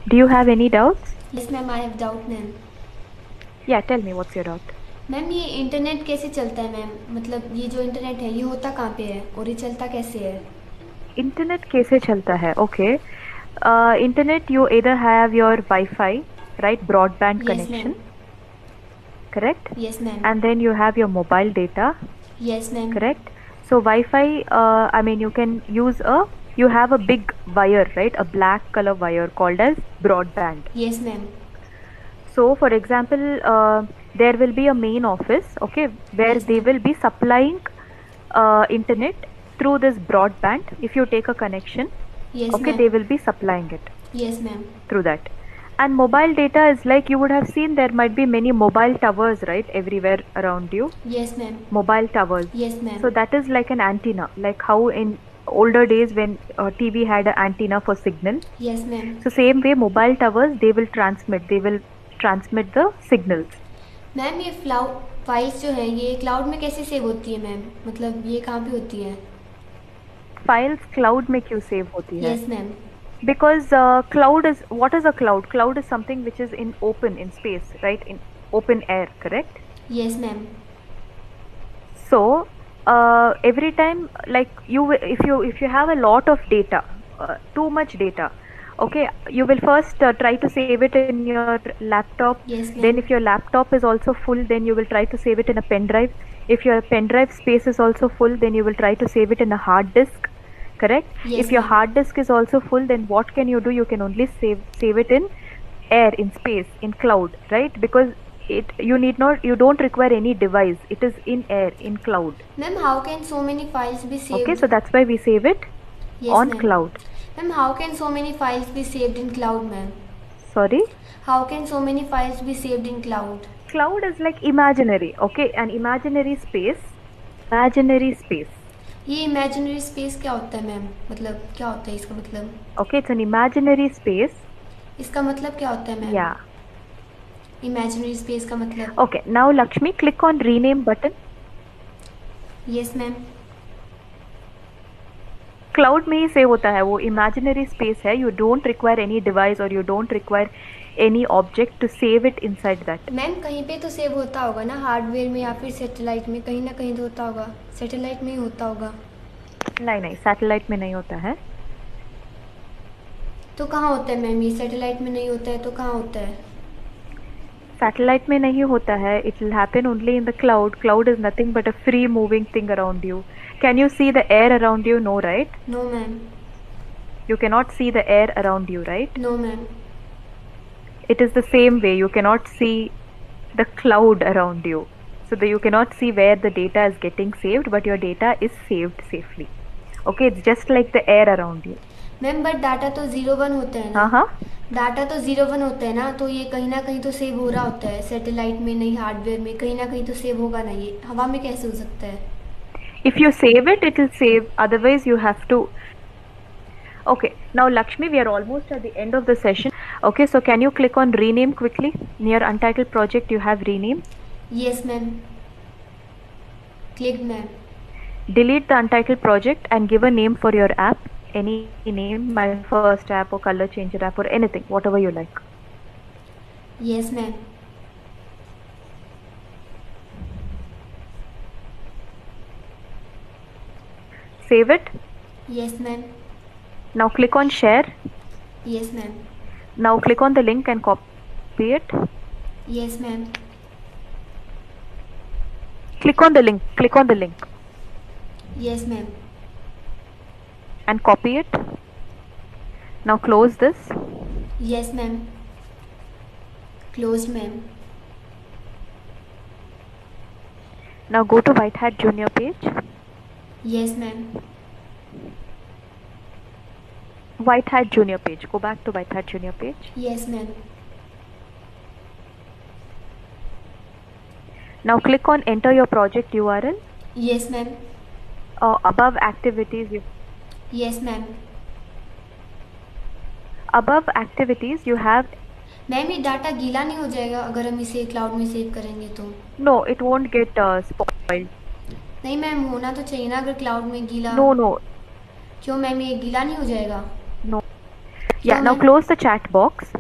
Do you have any doubts? Yes ma'am, I have doubt ma'am. Yeah, tell me what's your doubt. Ma'am ये internet कैसे चलता है ma'am, मतलब ये जो इंटरनेट है ये होता कहाँ पे है और ये चलता कैसे है? इंटरनेट कैसे चलता है? Okay. Internet, you either have your Wi-Fi, right? Broadband yes ma'am. connection, correct? Yes ma'am. And then you have your mobile data, yes ma'am. correct? So Wi-Fi, I mean, you have a big wire, right? A black color wire called as broadband. Yes ma'am. So, for example, there will be a main office, okay, where Yes, they ma'am. will be supplying internet through this broadband. If you take a connection, Yes okay, ma'am. they will be supplying it Yes ma'am. through that. And mobile data is like you would have seen there might be many mobile towers, right, everywhere around you. Yes ma'am. Mobile towers. Yes ma'am. So that is like an antenna, like how in older days when TV had an antenna for signal. Yes ma'am. So same way mobile towers, they will transmit the signals. Ma'am ये files जो हैं ये cloud में कैसे save होती है ma'am, मतलब ये कहाँ पे होती है? Files cloud में क्यों सेव होती है? Yes ma'am. Because cloud is, what is a cloud? Cloud is something which is in open, in space, right? In open air, correct? Yes ma'am. So every time, like if you have a lot of data, too much data, okay, you will first try to save it in your laptop. Yes, ma'am. Then if your laptop is also full, then you will try to save it in a pen drive. If your pen drive space is also full, then you will try to save it in a hard disk, correct? Yes, If your ma'am. hard disk is also full, then what can you do? You can only save it in air, in space, in cloud, right? Because you don't require any device. It is in air, in cloud. Ma'am how can so many files be saved? Okay, so that's why we save it on ma'am. cloud. Ma'am how can so many files be saved in cloud ma'am? Sorry? How can so many files be saved in cloud? Cloud is like imaginary, okay? An imaginary space. Imaginary space. ये imaginary space क्या होता है ma'am, मतलब क्या होता है इसका मतलब? Okay, it's an imaginary space. इसका मतलब क्या होता है मैम? Yeah. इमेजिनरी स्पेस का मतलब? Okay, now Lakshmi, click on rename button. Yes ma'am. Cloud में ही सेव होता है वो, imaginary space है. You don't require any device or you don't require any object to save it inside that. Ma'am कहीं पे तो सेव होता होगा ना, हार्डवेयर में या फिर सैटेलाइट में, कहीं ना कहीं तो होता होगा. सैटेलाइट में ही होता होगा. नहीं, सैटेलाइट में नहीं होता है. तो कहाँ होता है मैम? ये सैटेलाइट में नहीं होता है तो कहाँ होता है? Satellite में नहीं होता है. It will happen only in the cloud. Cloud is nothing but a free moving thing around you. Can you see the air around you? No, right? No ma'am. You cannot see the air around you, right? No ma'am. It is the same way. You cannot see the cloud around you. So that you cannot see where the data is getting saved, but your data is saved safely. Okay, it's just like the air around you. Ma'am but data तो 0 1 होता है ना. हाँ. Data तो 0 1 होता है ना, तो ये कहीं ना कहीं तो सेव हो रहा होता है. सैटेलाइट में नहीं, हार्डवेयर में कहीं ना कहीं तो सेव होगा ना. ये हवा में कैसे हो सकता है? If you save it, it will save. Otherwise, you have to. Okay, now Lakshmi, we are almost at the end of the session. Okay, so can you click on rename quickly? Near untitled project, you have rename. Yes ma'am. Click ma'am. Delete the untitled project and give a name for your app. Any name, my first app or color changer app or anything, whatever you like. Yes ma'am. Save it. Yes ma'am. Now click on share. Yes ma'am. Now click on the link and copy it. Yes ma'am. Click on the link. Click on the link yes ma'am. and copy it. Now close this. Yes ma'am. Close ma'am. Now go to White Hat Junior page. Yes ma'am. White Hat Junior page. Go back to White Hat Junior page. Yes ma'am. Now click on enter your project URL. Yes ma'am. Above activities, yes ma'am. above activities you have. Ma'am ये data गीला नहीं हो जाएगा अगर हम इसे cloud में save करेंगे तो? No, it won't get spoiled. नहीं मैम, होना तो चाहिए ना अगर क्लाउड में गीला. No. क्यों मैम, ये गीला नहीं हो जाएगा? No. Yeah, So now ma'am close the chat box.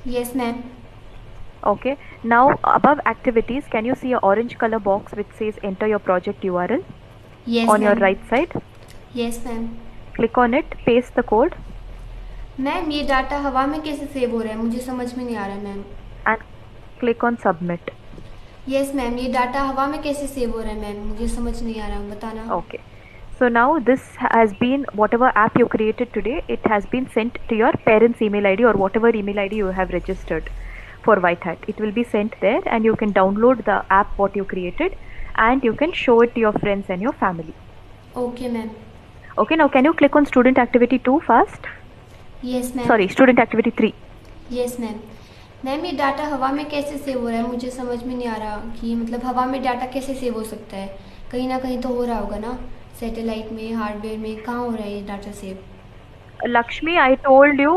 Yes ma'am. Okay. Now above activities, can you see a orange color box which says enter your project URL yes on your ma'am. right side? Yes ma'am. Click on it, paste the code ma'am ये data हवा में कैसे save हो रहा है, मुझे समझ में नहीं आ रहा है ma'am. and click on submit. Yes ma'am, ये डाटा हवा में कैसे सेव हो रहा है मैम, मुझे समझ नहीं आ रहा, बताना. Okay. So now this has been, whatever app you created today, it has been sent to your parents' email ID or whatever email ID you have registered for White Hat. It will be sent there and you can download the app what you created and you can show it to your friends and your family. Okay ma'am. Okay, now can you click on student activity 2 first? Yes ma'am. Sorry, student activity 3. Yes ma'am. Ma'am ये data हवा में कैसे save हो रहा है, मुझे समझ में नहीं आ रहा कि मतलब हवा में डाटा कैसे सेव हो सकता है. कहीं ना कहीं तो हो रहा होगा ना, सैटेलाइट में, हार्डवेयर में, कहाँ हो रहा है ये data save. Lakshmi, I told you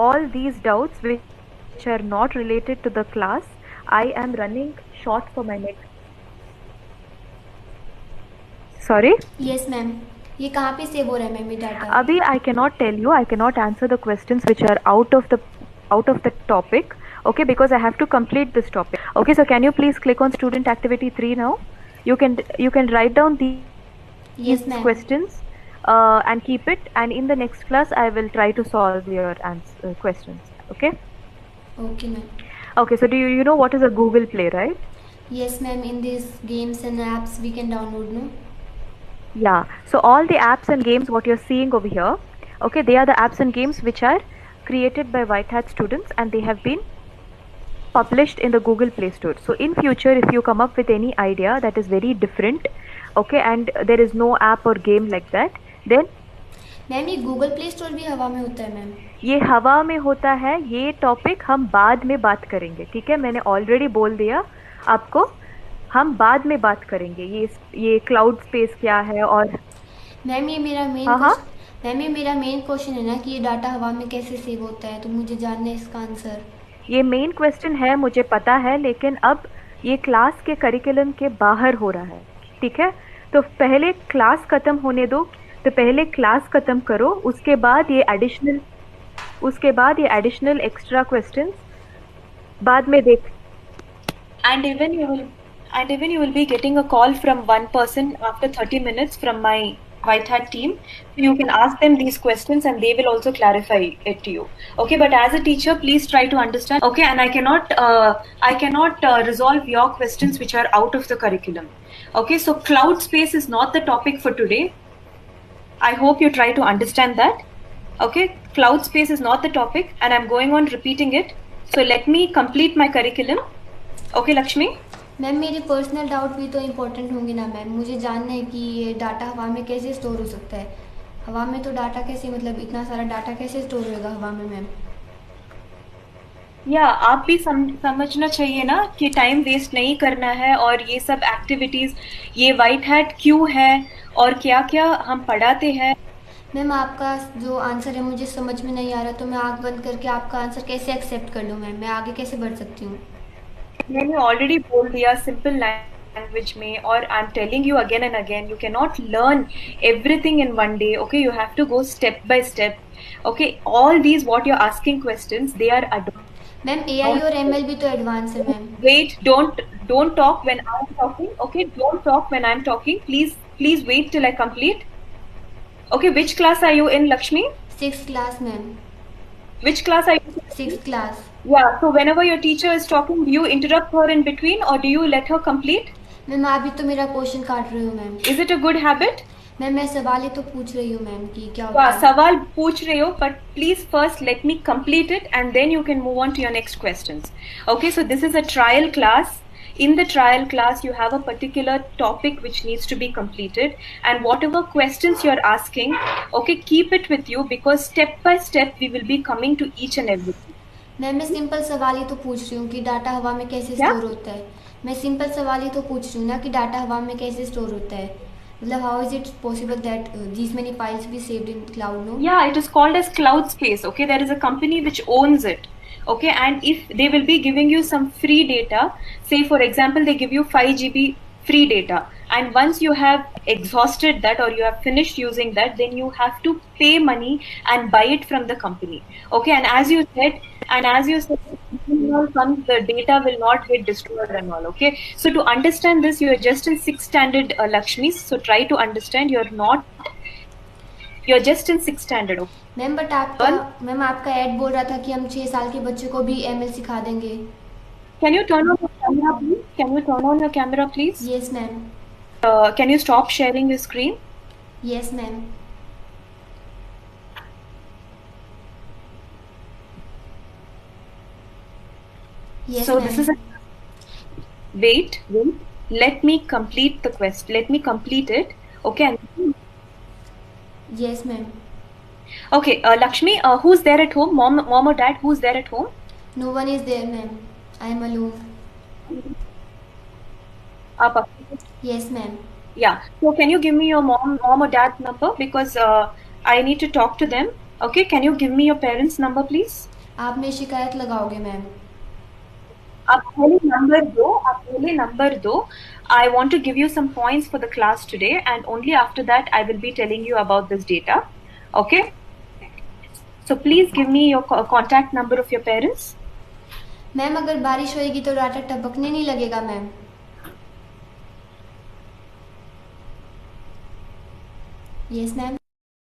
all these doubts which are not related to the class, I am running short for my next. Sorry? Yes ma'am. ये कहाँ पे सेव हो रहा है मैम ये data. Abhi, I cannot tell you. I cannot answer the questions which are out of the topic. Okay, because I have to complete this topic. Okay, so can you please click on student activity 3 now? You can write down these yes ma'am. questions and keep it. And in the next class, I will try to solve your questions. Okay. Okay ma'am. Okay. So do you know what is a Google Play, right? Yes ma'am, in this games and apps we can download no. Yeah. So all the apps and games what you're seeing over here, okay, they are the apps and games which are created by White Hat students and they have been published in the Google Play Store. So in future, if you come up with any idea that is very different, okay, and there is no app or game like that, then ma'am ये Google play store भी हवा में होता है ma'am. ये हवा में होता है. ये टॉपिक हम बाद में बात करेंगे. ठीक है, मैंने ऑलरेडी बोल दिया आपको, हम बाद में बात करेंगे ये क्लाउड स्पेस क्या है. और मैम ये मेरा मेन हाँ, हाँ. मैम ये मेरा मेन क्वेश्चन है ना कि ये डाटा हवा में कैसे सेव होता है, तो मुझे जानना है इसका आंसर. ये मेन क्वेश्चन है, मुझे पता है, लेकिन अब ये क्लास के करिकुलम के बाहर हो रहा है. ठीक है, तो पहले क्लास खत्म होने दो. तो पहले क्लास खत्म करो, उसके बाद ये एडिशनल एक्स्ट्रा क्वेश्चंस बाद में देख. And even you will be getting a call from one person after 30 minutes from my White Hat team. You can ask them these questions and they will also clarify it to you. Okay, but as a teacher, please try to understand. Okay, and I cannot resolve your questions which are out of the curriculum. Okay, so cloud space is not the topic for today. I hope you try to understand that. Okay, cloud space is not the topic and I'm going on repeating it. So let me complete my curriculum. Okay, Lakshmi? Ma'am मेरे personal doubt भी तो important होंगे ना ma'am. मुझे जानना है कि ये डाटा हवा में कैसे स्टोर हो सकता है. हवा में तो डाटा कैसे, मतलब इतना सारा डाटा कैसे स्टोर होगा हवा में मैम. या आप भी समझना चाहिए ना कि टाइम वेस्ट नहीं करना है. और ये सब एक्टिविटीज, ये व्हाइट हैट क्यों है और क्या क्या हम पढ़ाते हैं. मैम आपका जो आंसर है मुझे समझ में नहीं आ रहा, तो मैं आँख बंद करके आपका आंसर कैसे एक्सेप्ट कर लूँ मैम, मैं आगे कैसे बढ़ सकती हूँ. मैंने ऑलरेडी बोल दिया सिंपल लैंग्वेज में. और I am telling you again and again, you can not learn everything in one day. Okay, you have to go step by step. Okay, all these what you are asking questions, they are ma'am AI और ML भी तो advance है ma'am. Wait, don't talk when I'm talking. Okay, don't talk when I'm talking. Please wait till I complete. Okay, which class are you in, Lakshmi? 6th class ma'am. Which class are you? 6th class. Yeah, so whenever your teacher is talking, do you interrupt her in between or do you let her complete? Ma'am आप भी तो मेरा question काट रही हो ma'am. Is it a good habit? Ma'am मैं सवाल ही तो पूछ रही हूँ मैम कि क्या होता Yeah, है. सवाल पूछ रहे हो, but please first let me complete it and then you can move on to your next questions. Okay, so this is a trial class. In the trial class, you have a particular topic which needs to be completed, and whatever questions you're asking, okay, keep it with you because step by step we will be coming to each and everything. Ma'am मैं simple सवाल ही तो पूछ रही हूँ कि data हवा में कैसे क्या? स्टोर होता है. मैं सिंपल सवाल ही तो पूछ रही हूँ ना कि डाटा हवा में कैसे स्टोर होता है. मतलब how is it possible that these many files be saved in cloud, no? Yeah, it is called as cloud space. Okay, there is a company which owns it. Okay, and if they will be giving you some free data, say for example they give you 5 GB free data, and once you have exhausted that or you have finished using that, then you have to pay money and buy it from the company. Okay, and as you said, the data will not get destroyed and all. Okay, so to understand this, you are just in 6th standard, Lakshmi, so try to understand, you're just in 6th standard. Okay? Ma'am but आपका add बोल रहा था कि हम 6 साल के बच्चे को भी एमएल सिखा देंगे. Can you turn on your camera, please? Can you turn on your camera, please? Yes ma'am. Can you stop sharing your screen? Yes ma'am. Yes, So ma'am. this is wait. Let me complete the quest. Let me complete it. Okay. Yes, ma'am. Okay, Lakshmi, who's there at home? Mom or dad? Who's there at home? No one is there, ma'am. I am alone. Up. Yes, ma'am. Yeah. So can you give me your mom or dad number, because I need to talk to them. Okay. Can you give me your parents' number, please? आप में शिकायत लगाओगे ma'am. आप पहले number दो. I want to give you some points for the class today, and only after that I will be telling you about this data. Okay? So please give me your contact number of your parents. Ma'am अगर बारिश होएगी तो data टपकने नहीं लगेगा ma'am. Yes ma'am.